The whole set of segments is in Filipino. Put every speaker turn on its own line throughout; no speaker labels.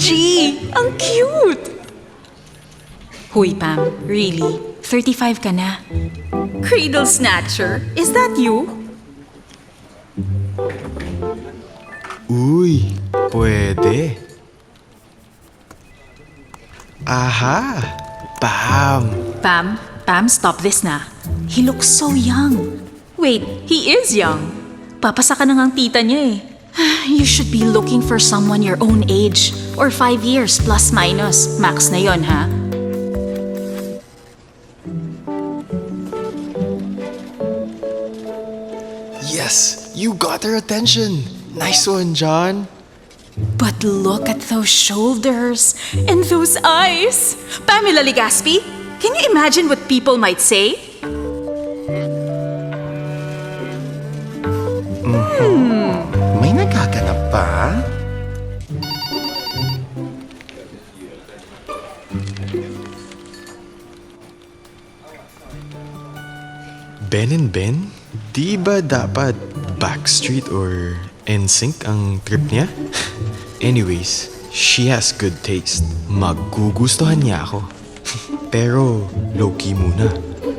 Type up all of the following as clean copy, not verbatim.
Ang cute! Huy, Pam, really? 35 ka na. Cradle snatcher? Is that you?
Uy, pwede. Aha!
Pam, stop this na. He looks so young. Wait, he is young. Papasa ka na ngang tita niya eh. You should be looking for someone your own age. Or 5 years plus minus. Max na yon, ha?
Yes, you got her attention. Nice one, John.
But look at those shoulders and those eyes. Pamela Legaspi, can you imagine what people might say?
May nagkaganap pa? Ben and Ben? Di ba dapat Backstreet or NSYNC ang trip niya? Anyways, she has good taste. Magugustuhan niya ako. Pero low-key muna.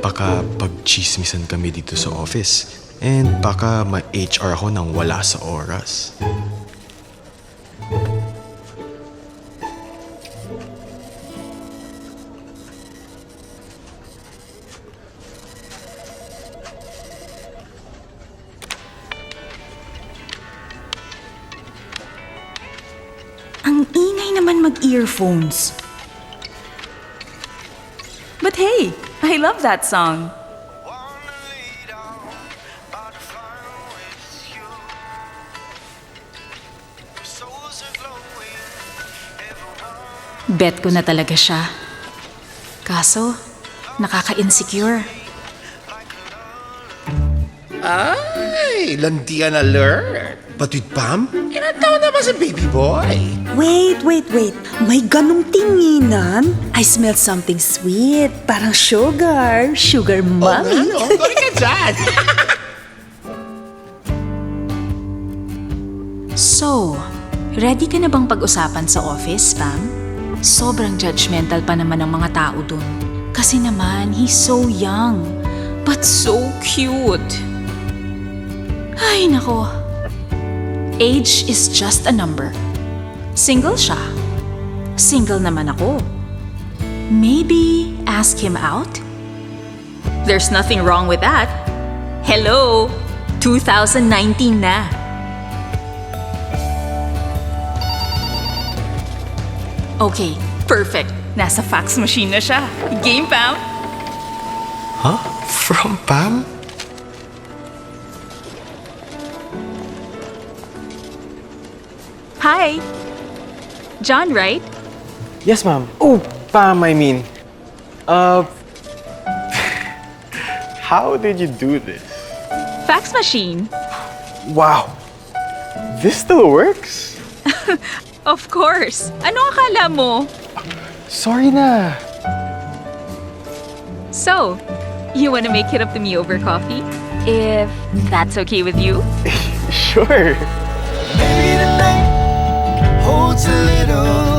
Baka pag-chismisan kami dito sa office. And baka ma-HR ako nang wala sa oras.
Ang ingay naman mag-earphones. But hey, I love that song. Bet ko na talaga siya. Kaso, nakaka-insecure.
Ay, landian alert. But with Pam, ilan taon na ba si baby boy?
Wait. May ganong tinginan? I smell something sweet. Parang sugar. Sugar mommy.
Oh, sorry ka dyan.
So, ready ka na bang pag-usapan sa office, Pam? Sobrang judgmental pa naman ng mga tao dun. Kasi naman, he's so young. But so cute. Ay, nako. Age is just a number. Single siya. Single naman ako. Maybe ask him out? There's nothing wrong with that. Hello, 2019 na. Okay, perfect. Nasa fax machine na siya. Game, Pam?
Huh? From Pam?
Hi. John, right?
Yes, ma'am. Oh, Pam, I mean. How did you do this?
Fax machine.
Wow. This still works?
Of course. Ano akala mo?
Sorry na.
So, you wanna make it up to me over coffee? If that's okay with you?
Sure.
Maybe tonight holds a little